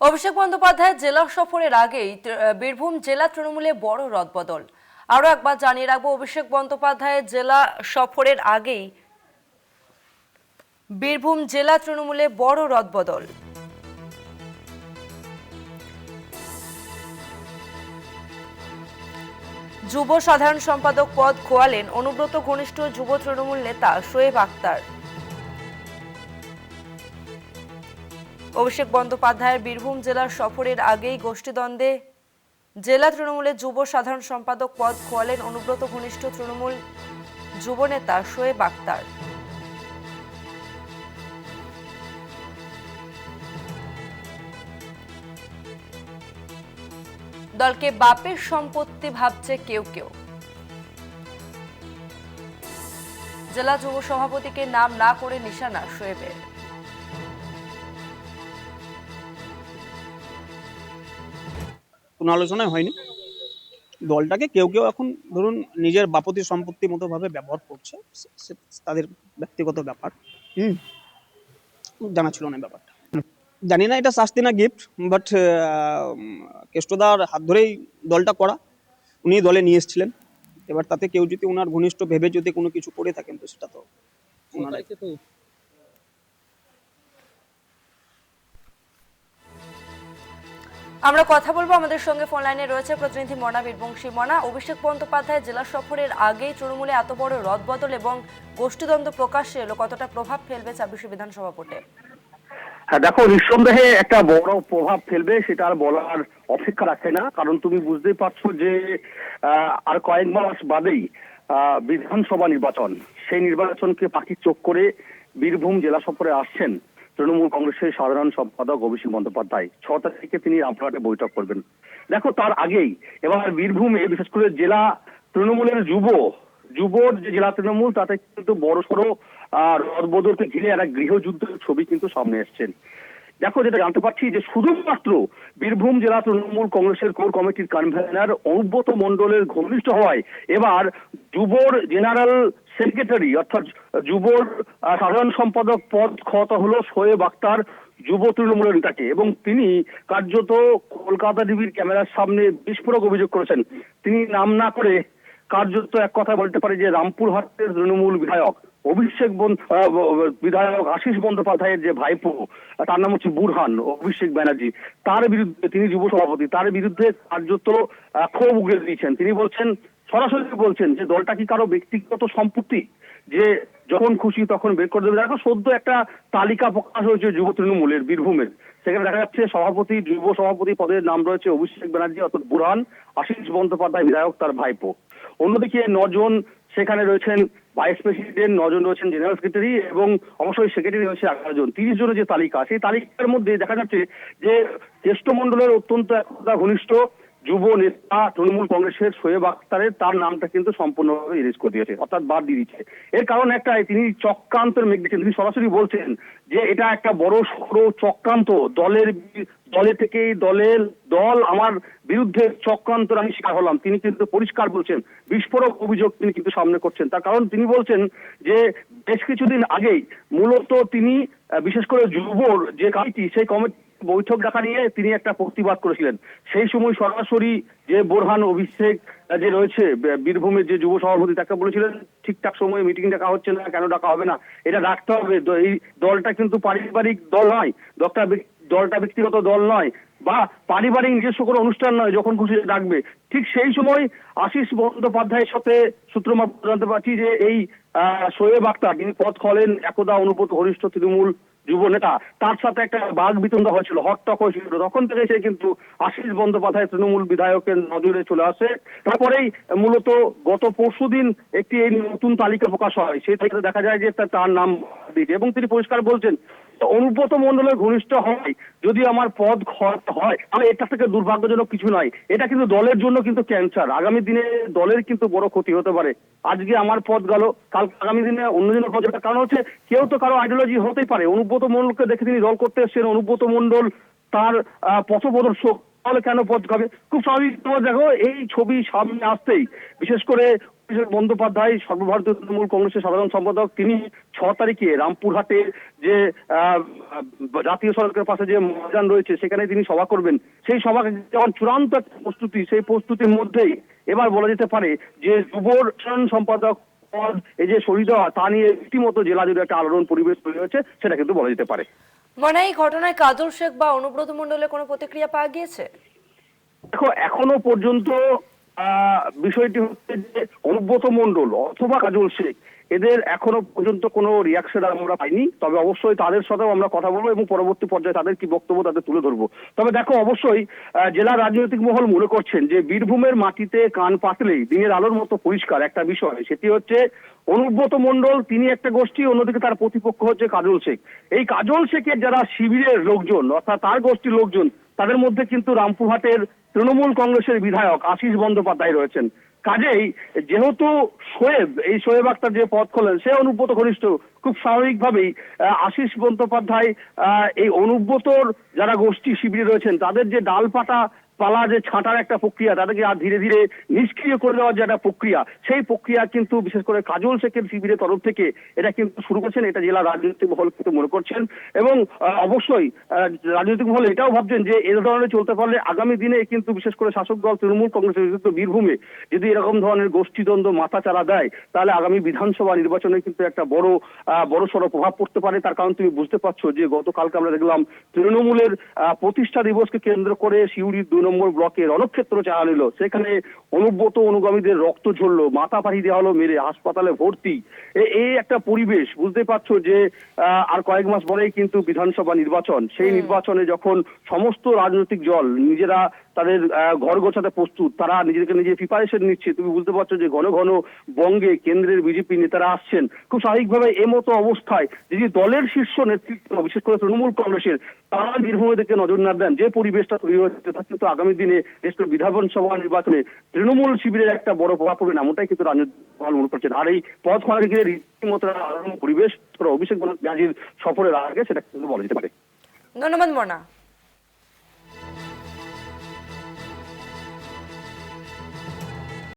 অভিষেক বন্দ্যোপাধ্যায়ের জেলা সফরের আগেই বীরভূম জেলা তৃণমূলে বড় রদবদল। আরো একবার জানিয়ে রাখবো, অভিষেক বন্দ্যোপাধ্যায়ের জেলা সফরের আগেই বীরভূম জেলা তৃণমূলে বড় রদবদল। যুব সাধারণ সম্পাদক পদ খোয়ালেন অনুব্রত ঘনিষ্ঠ যুব তৃণমূল নেতা শোয়েব আক্তার। অভিষেক বন্দ্যোপাধ্যায়ের বীরভূম জেলার সফরের আগেই গোষ্ঠীদ্বন্দ্বে জেলা তৃণমূলের যুব সাধারণ সম্পাদক পদ খোয়ালেন অনুব্রত ঘনিষ্ঠ তৃণমূল যুব নেতা শোয়েব আক্তার। দলকে বাপের সম্পত্তি ভাবছে কেউ কেউ। জেলা যুব সভাপতিকে নাম না করে নিশানা শোয়েবের। কোনো আলোচনায় হয়নি। দলটাকে কেউ কেউ এখন ধরুন নিজের বাপতি সম্পত্তি মতো ভাবে ব্যবহার করছে, তাদের ব্যক্তিগত ব্যাপার। জানা ছিল না ব্যাপারটা। জানি না এটা শাস্তি না গিফট, বাট কেষ্টদার হাত ধরেই দলটা করা, উনি দলে নিয়ে এসেছিলেন। এবার তাতে কেউ যদি ওনার ঘনিষ্ঠ ভেবে যদি কোনো কিছু করে থাকেন তো সেটা তো আমরা কথা বলবো, আমাদের সঙ্গে ফোন লাইনে রয়েছে প্রতিনিধি মনা বীরবংশী। মনা, অভিষেক বন্দ্যোপাধ্যায় জেলা সফরের আগেই তৃণমূলে এত বড় রদবদল এবং গোষ্ঠীদ্বন্দ্ব প্রকাশ্যে এলো, কতটা প্রভাব ফেলবে ২৬ বিধানসভা ভোটে? হ্যাঁ দেখো, নিঃসন্দেহে একটা বড় প্রভাব ফেলবে, সেটা আর বলার অপেক্ষা রাখে না। কারণ তুমি বুঝতেই পারছো যে আর কয়েক মাস বাদেই বিধানসভা নির্বাচন। সেই নির্বাচনকে পাখির চোখ করে বীরভূম জেলা সফরে আসছেন তৃণমূল কংগ্রেসের সাধারণ সম্পাদক অভিষেক বন্দ্যোপাধ্যায়। ৬ তারিখে তিনি রামপুরহাটে বৈঠক করবেন। দেখো, তার আগেই এবার বীরভূমে বিশেষ করে জেলা তৃণমূলের যুবর যে জেলা তৃণমূল, তাতে কিন্তু বড় সড়ো রদবদলকে ঘিরে একটা গৃহযুদ্ধের ছবি কিন্তু সামনে এসছেন। দেখো, যেটা জানতে পারছি যে শুধুমাত্র বীরভূম জেলা তৃণমূল কংগ্রেসের কোর কমিটির কনভেনার অনুব্রত মণ্ডলের ঘনিষ্ঠ হওয়ায় এবার যুবর জেনারেল সেক্রেটারি অর্থাৎ যুবর সাধারণ সম্পাদক পদ খোয়াতে হলো শোয়েব আক্তার যুব তৃণমূলের নেতাকে। এবং তিনি কার্যত কলকাতা টিভির ক্যামেরার সামনে বিস্ফোরক অভিযোগ করেছেন। তিনি নাম না করে কার্যত এক কথা বলতে পারে যে রামপুরহাটের তৃণমূল বিধায়ক বিধায়ক আশিস বন্দ্যোপাধ্যায়ের যে ভাইপো, তার নাম হচ্ছে বুরহান অভিষেক ব্যানার্জি, তার বিরুদ্ধে, তিনি যুব সভাপতি, তার বিরুদ্ধে কার্যত ক্ষোভ উগড়ে দিয়েছেন। তিনি বলছেন, সরাসরি বলছেন যে দলটা কি কারো ব্যক্তিগত সম্পত্তি যে যখন খুশি তখন বের করে দেবে। দেখো, সদ্য একটা তালিকা প্রকাশ হয়েছে যুব তৃণমূলের বীরভূমের। সেখানে দেখা যাচ্ছে যুব সভাপতি পদের নাম রয়েছে অভিষেক ব্যানার্জি অর্থাৎ বুরহান, আশিস বন্দ্যোপাধ্যায় বিধায়ক তার ভাইপো। অন্যদিকে 9 জন সেখানে রয়েছেন ভাইস প্রেসিডেন্ট, 9 জন রয়েছেন জেনারেল সেক্রেটারি এবং অবশ্যই সেক্রেটারি রয়েছে 11 জন। 30 জনের যে তালিকা, সেই তালিকার মধ্যে দেখা যাচ্ছে যে জ্যেষ্ঠ মন্ডলের অত্যন্ত একটা ঘনিষ্ঠ যুব নেতা তৃণমূল কংগ্রেসের শোয়েব আক্তারের তার নামটা কিন্তু সম্পূর্ণভাবে ইরেজ করে দিয়েছে, অর্থাৎ বাদ দিয়ে দিচ্ছে। এর কারণ একটাই, তিনি চক্রান্তের মেঘ দিচ্ছেন। তিনি সরাসরি বলছেন যে এটা একটা বড় সড়ো চক্রান্ত, দলে থেকেই দল আমার বিরুদ্ধে চক্রান্তর আমি শিকার হলাম। তিনি কিন্তু পরিষ্কার বলছেন, বিস্ফোরক অভিযোগ তিনি কিন্তু সামনে করছেন। তার কারণ তিনি বলছেন যে বেশ কিছুদিন আগেই মূলত তিনি বিশেষ করে যুবর যে কমিটি, সেই কমিটি বৈঠক ডাকা নিয়ে তিনি একটা প্রতিবাদ করেছিলেন। সেই সময় সরাসরি যে বোরহান অভিষেক যে রয়েছে বীরভূমের যে যুব সভাপতি, তাকে বলেছিলেন ঠিকঠাক সময়ে মিটিং ডাকা হচ্ছে না, কেন ডাকা হবে না, এটা ডাকতে হবে। এই দলটা কিন্তু পারিবারিক দল নয়, দলটা ব্যক্তিগত দল নয় বা পারিবারিক নিজস্ব কোনো অনুষ্ঠান নয়, যখন খুশি ডাকবে। ঠিক সেই সময় আশিস বন্দ্যোপাধ্যায়ের সাথে সূত্র জানতে পারছি যে এই শোয়েব আক্তার, তিনি পদ খোয়ালেন একদা অনুব্রত ঘনিষ্ঠ তৃণমূল যুব নেতা, তার সাথে একটা বাঘ বিতণ্ডা হয়েছিল, হকটক হয়েছিল। তখন থেকে সে কিন্তু আশিস বন্দ্যোপাধ্যায় তৃণমূল বিধায়কের নজরে চলে আসে। তারপরেই মূলত গত পরশুদিন একটি এই নতুন তালিকা প্রকাশ হয়। সেই তালিকাতে দেখা যায় যে তার নাম দিয়েছে এবং তিনি পরিষ্কার বলছেন অনুব্রত মণ্ডলের ঘনিষ্ঠ হয় যদি আমার পদ হয় তাহলে এটা থেকে দুর্ভাগ্যজনক কিছু নয়, এটা কিন্তু দলের জন্য কিন্তু ক্যান্সার। আগামী দিনে দলের কিন্তু বড় ক্ষতি হতে পারে। আজকে আমার পদ গেল, কাল আগামী দিনে অন্যজনের পদ। কারণ হচ্ছে কেউ তো কারো আইডিওলজি হতেই পারে। অনুব্রত মণ্ডলকে দেখে তিনি দল করতে এসেছেন, অনুব্রত মণ্ডল তার পথপ্রদর্শক, তাহলে কেন পদ খাবে? খুব স্বাভাবিক। দেখো, এই ছবি সামনে আসতেই বিশেষ করে অভিষেক বন্দ্যোপাধ্যায় সর্বভারতীয় তৃণমূল কংগ্রেসের সাধারণ সম্পাদক, তিনি 6 তারিখে রামপুরহাটের যে জাতীয় সড়কের পাশে যে ময়দান রয়েছে সেখানে তিনি সভা করবেন। সেই সভা যখন চূড়ান্ত একটা প্রস্তুতি, সেই প্রস্তুতির মধ্যেই এবার বলা যেতে পারে যে যুব সাধারণ সম্পাদক পদ এই যে সরিয়ে দেওয়া, তা নিয়ে রীতিমতো জেলা জুড়ে একটা আলোড়ন পরিবেশ তৈরি হয়েছে, সেটা কিন্তু বলা যেতে পারে। মনা, এই ঘটনায় কাজল শেখ বা অনুব্রত মণ্ডলের কোনো প্রতিক্রিয়া পাওয়া গিয়েছে? দেখো, এখনো পর্যন্ত বিষয়টি হচ্ছে যে অনুব্রত মণ্ডল অথবা কাজল শেখ, এদের এখনো পর্যন্ত কোনো রিয়াকশন আমরা পাইনি। তবে অবশ্যই তাদের সাথেও আমরা কথা বলবো এবং পরবর্তী পর্যায়ে তাদের কি বক্তব্য তাদের তুলে ধরবো। তবে দেখো, অবশ্যই জেলা রাজনৈতিক মহল মনে করছেন যে বীরভূমের মাটিতে কান পাতলেই দিনের আলোর মতো পরিষ্কার একটা বিষয়, সেটি হচ্ছে অনুব্রত মণ্ডল তিনি একটা গোষ্ঠী, অন্যদিকে তার প্রতিপক্ষ হচ্ছে কাজল শেখ। এই কাজল শেখের যারা শিবিরের লোকজন অর্থাৎ তার গোষ্ঠীর লোকজন, তাদের মধ্যে কিন্তু রামপুরহাটের তৃণমূল কংগ্রেসের বিধায়ক আশিস বন্দ্যোপাধ্যায় রয়েছেন। কাজেই যেহেতু শোয়েব আক্তার যে পদ খোলেন সে অনুব্রত ঘনিষ্ঠ, খুব স্বাভাবিকভাবেই আশিস বন্দ্যোপাধ্যায় এই অনুব্রতর যারা গোষ্ঠী শিবিরে রয়েছেন তাদের যে ডালপাটা পালা যে ছাঁটার একটা প্রক্রিয়া, তাদেরকে আর ধীরে ধীরে নিষ্ক্রিয় করে দেওয়ার যে একটা প্রক্রিয়া, সেই প্রক্রিয়া কিন্তু বিশেষ করে কাজল শেখের শিবিরের তরফ থেকে এটা কিন্তু শুরু করছেন। এটা জেলা রাজনৈতিক মহল কিন্তু মনে করছেন এবং অবশ্যই রাজনৈতিক মহল এটাও ভাবছেন যে এ ধরনের চলতে পারলে আগামী দিনে কিন্তু বিশেষ করে শাসক দল তৃণমূল কংগ্রেসের বিরুদ্ধে বীরভূমে যদি এরকম ধরনের গোষ্ঠীদ্বন্দ্ব মাথা চারা দেয়, তাহলে আগামী বিধানসভা নির্বাচনে কিন্তু একটা বড় সড়ো প্রভাব পড়তে পারে। তার কারণ তুমি বুঝতে পারছো যে গতকালকে আমরা দেখলাম তৃণমূলের প্রতিষ্ঠা দিবসকে কেন্দ্র করে সিউড়ির 2 নম্বর ব্লকে রণক্ষেত্র চালা নিল, সেখানে অনুব্রত অনুগামীদের রক্ত ঝরলো, মাথা পাড়ি দেওয়া হলো মেরে, হাসপাতালে ভর্তি। এই একটা পরিবেশ, বুঝতে পারছো যে আর কয়েক মাস পরেই কিন্তু বিধানসভা নির্বাচন। সেই নির্বাচনে যখন সমস্ত রাজনৈতিক দল নিজেরা তাদের ঘর গোছাতে প্রস্তুত, তারা নিজেদেরকে নিজে প্রিপারেশন নিচ্ছে, তুমি বুঝতে পারছো যে ঘন ঘন বঙ্গে কেন্দ্রের বিজেপি নেতারা আসছেন। খুব স্বাভাবিকভাবে এমতো অবস্থায় যদি দলের শীর্ষ নেতৃত্ব বিশেষ করে তৃণমূল কংগ্রেসের তারা বীরভূমের দিকে নজর না দেন, যে পরিবেশটা তৈরি হচ্ছে তা কিন্তু আগামী দিনে দেশের বিধানসভা নির্বাচনে তৃণমূল শিবিরের একটা বড় প্রভাব পড়বে, এমনটাই কিন্তু রাজনৈতিক মহল মনে করছেন। আর এই পথ খোলাকে ঘিরে রীতিমতো পরিবেশ অভিষেক ব্যানার্জির সফরের আগে সেটা কিন্তু বলা যেতে পারে। ধন্যবাদ মনা।